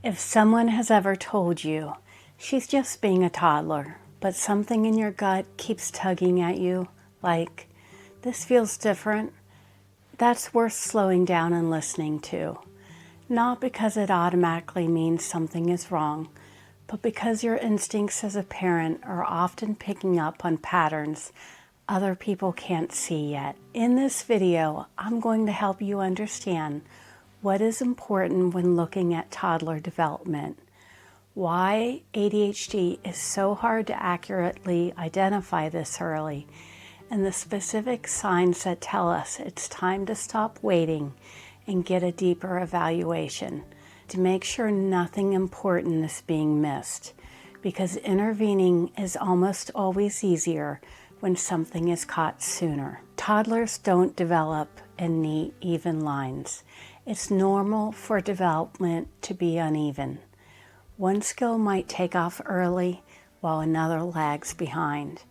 If someone has ever told you, she's just being a toddler, but something in your gut keeps tugging at you, like, this feels different, that's worth slowing down and listening to. Not because it automatically means something is wrong, but because your instincts as a parent are often picking up on patterns other people can't see yet. In this video, I'm going to help you understand what is important when looking at toddler development, why ADHD is so hard to accurately identify this early, and the specific signs that tell us it's time to stop waiting and get a deeper evaluation to make sure nothing important is being missed, because intervening is almost always easier when something is caught sooner. Toddlers don't develop in neat, even lines. It's normal for development to be uneven. One skill might take off early while another lags behind.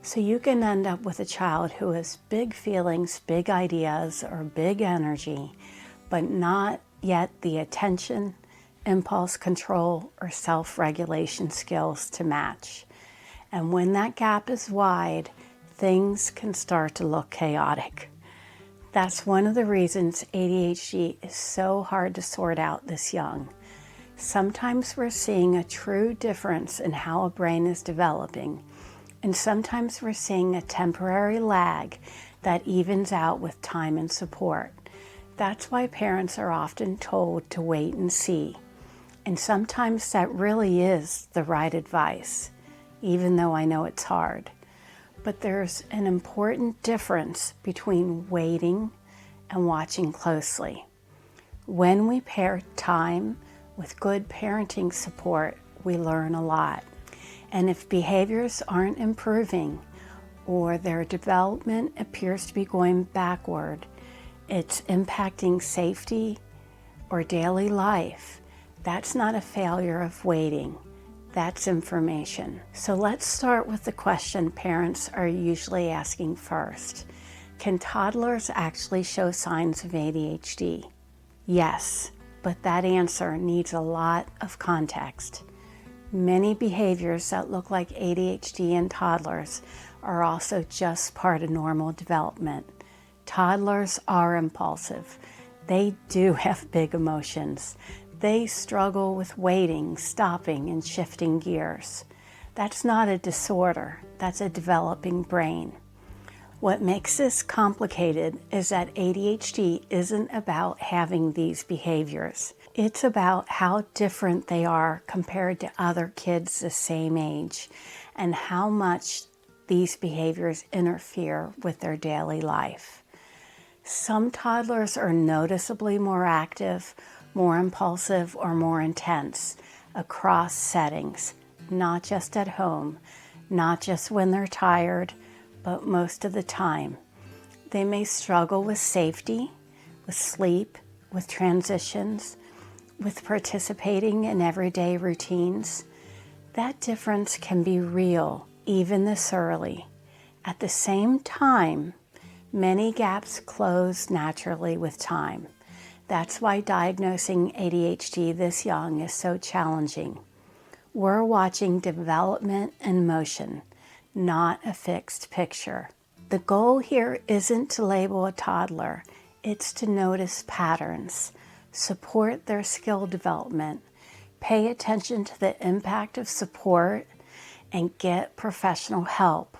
So you can end up with a child who has big feelings, big ideas, or big energy, but not yet the attention, impulse control, or self-regulation skills to match. And when that gap is wide, things can start to look chaotic. That's one of the reasons ADHD is so hard to sort out this young. Sometimes we're seeing a true difference in how a brain is developing, and sometimes we're seeing a temporary lag that evens out with time and support. That's why parents are often told to wait and see. And sometimes that really is the right advice, even though I know it's hard. But there's an important difference between waiting and watching closely. When we pair time with good parenting support, we learn a lot. And if behaviors aren't improving or their development appears to be going backward, it's impacting safety or daily life, that's not a failure of waiting. That's information. So let's start with the question parents are usually asking first. Can toddlers actually show signs of ADHD? Yes, but that answer needs a lot of context. Many behaviors that look like ADHD in toddlers are also just part of normal development. Toddlers are impulsive. They do have big emotions. They struggle with waiting, stopping, and shifting gears. That's not a disorder, that's a developing brain. What makes this complicated is that ADHD isn't about having these behaviors. It's about how different they are compared to other kids the same age, and how much these behaviors interfere with their daily life. Some toddlers are noticeably more active, more impulsive, or more intense across settings, not just at home, not just when they're tired, but most of the time. They may struggle with safety, with sleep, with transitions, with participating in everyday routines. That difference can be real, even this early. At the same time, many gaps close naturally with time. That's why diagnosing ADHD this young is so challenging. We're watching development in motion, not a fixed picture. The goal here isn't to label a toddler, it's to notice patterns, support their skill development, pay attention to the impact of support, and get professional help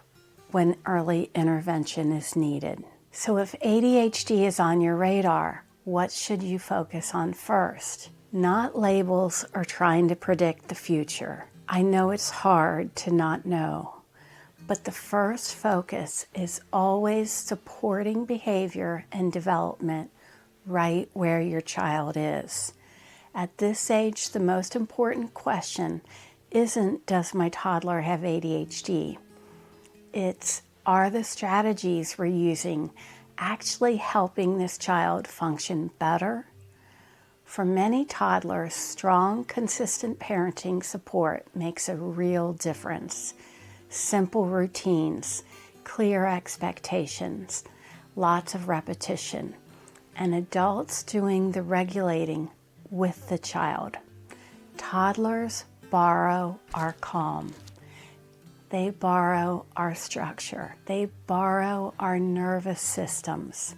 when early intervention is needed. So if ADHD is on your radar, what should you focus on first? Not labels or trying to predict the future. I know it's hard to not know, but the first focus is always supporting behavior and development right where your child is. At this age, the most important question isn't, does my toddler have ADHD? It's, are the strategies we're using actually helping this child function better? For many toddlers, strong, consistent parenting support makes a real difference. Simple routines, clear expectations, lots of repetition, and adults doing the regulating with the child. Toddlers borrow our calm. They borrow our structure. They borrow our nervous systems.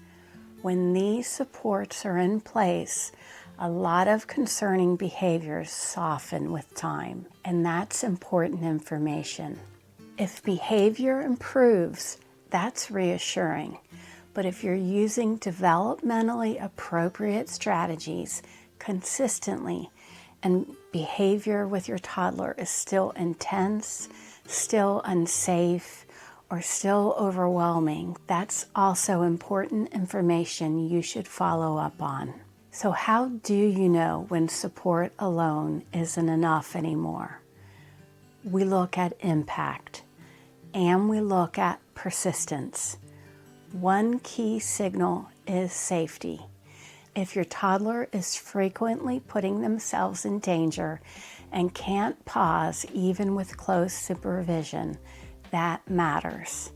When these supports are in place, a lot of concerning behaviors soften with time, and that's important information. If behavior improves, that's reassuring. But if you're using developmentally appropriate strategies consistently and behavior with your toddler is still intense, still unsafe, or still overwhelming, that's also important information you should follow up on. So how do you know when support alone isn't enough anymore? We look at impact and we look at persistence. One key signal is safety. If your toddler is frequently putting themselves in danger and can't pause even with close supervision, that matters.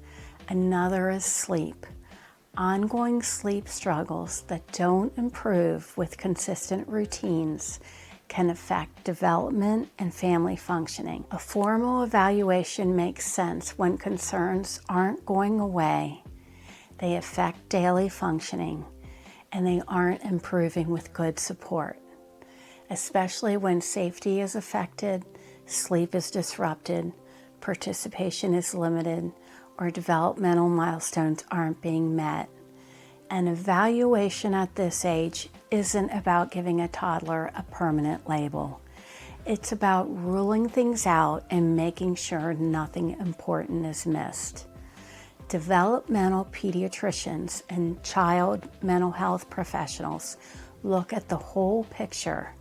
Another is sleep. Ongoing sleep struggles that don't improve with consistent routines can affect development and family functioning. A formal evaluation makes sense when concerns aren't going away, they affect daily functioning, and they aren't improving with good support. Especially when safety is affected, sleep is disrupted, participation is limited, or developmental milestones aren't being met. An evaluation at this age isn't about giving a toddler a permanent label. It's about ruling things out and making sure nothing important is missed. Developmental pediatricians and child mental health professionals look at the whole picture: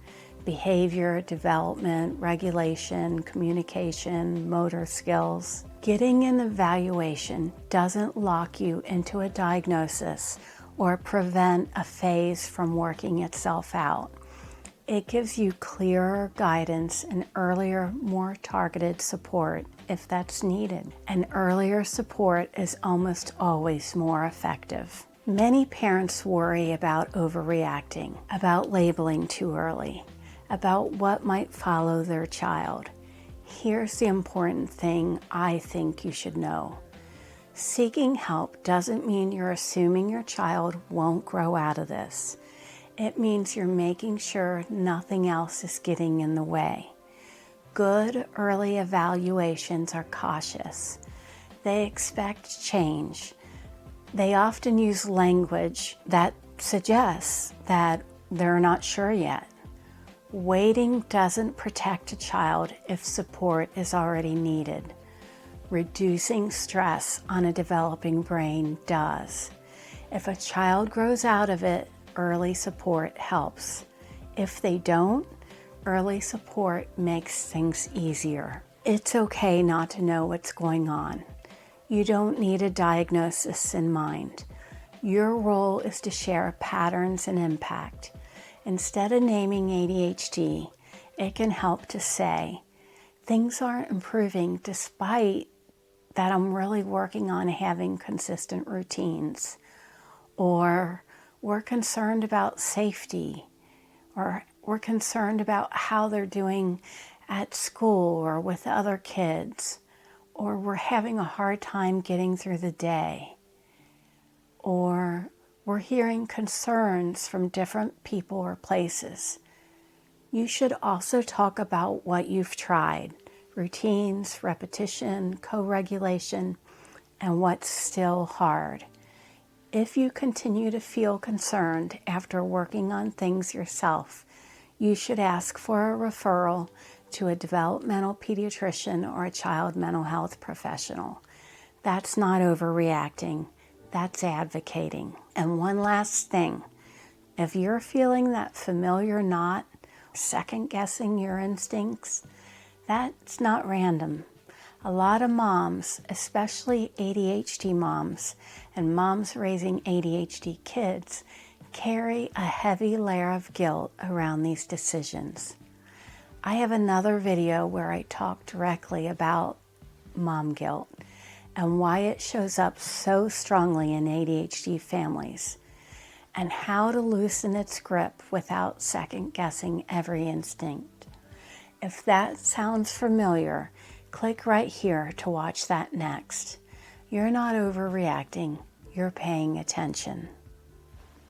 behavior, development, regulation, communication, motor skills. Getting an evaluation doesn't lock you into a diagnosis or prevent a phase from working itself out. It gives you clearer guidance and earlier, more targeted support if that's needed. And earlier support is almost always more effective. Many parents worry about overreacting, about labeling too early, about what might follow their child. Here's the important thing I think you should know. Seeking help doesn't mean you're assuming your child won't grow out of this. It means you're making sure nothing else is getting in the way. Good early evaluations are cautious. They expect change. They often use language that suggests that they're not sure yet. Waiting doesn't protect a child if support is already needed. Reducing stress on a developing brain does. If a child grows out of it, early support helps. If they don't, early support makes things easier. It's okay not to know what's going on. You don't need a diagnosis in mind. Your role is to share patterns and impact. Instead of naming ADHD, it can help to say, things aren't improving despite that I'm really working on having consistent routines. Or we're concerned about safety. Or we're concerned about how they're doing at school or with other kids. Or we're having a hard time getting through the day. Or we're hearing concerns from different people or places. You should also talk about what you've tried: routines, repetition, co-regulation, and what's still hard. If you continue to feel concerned after working on things yourself, you should ask for a referral to a developmental pediatrician or a child mental health professional. That's not overreacting. That's advocating. And one last thing, if you're feeling that familiar knot, second-guessing your instincts, that's not random. A lot of moms, especially ADHD moms and moms raising ADHD kids, carry a heavy layer of guilt around these decisions. I have another video where I talk directly about mom guilt and why it shows up so strongly in ADHD families, and how to loosen its grip without second-guessing every instinct. If that sounds familiar, click right here to watch that next. You're not overreacting, you're paying attention.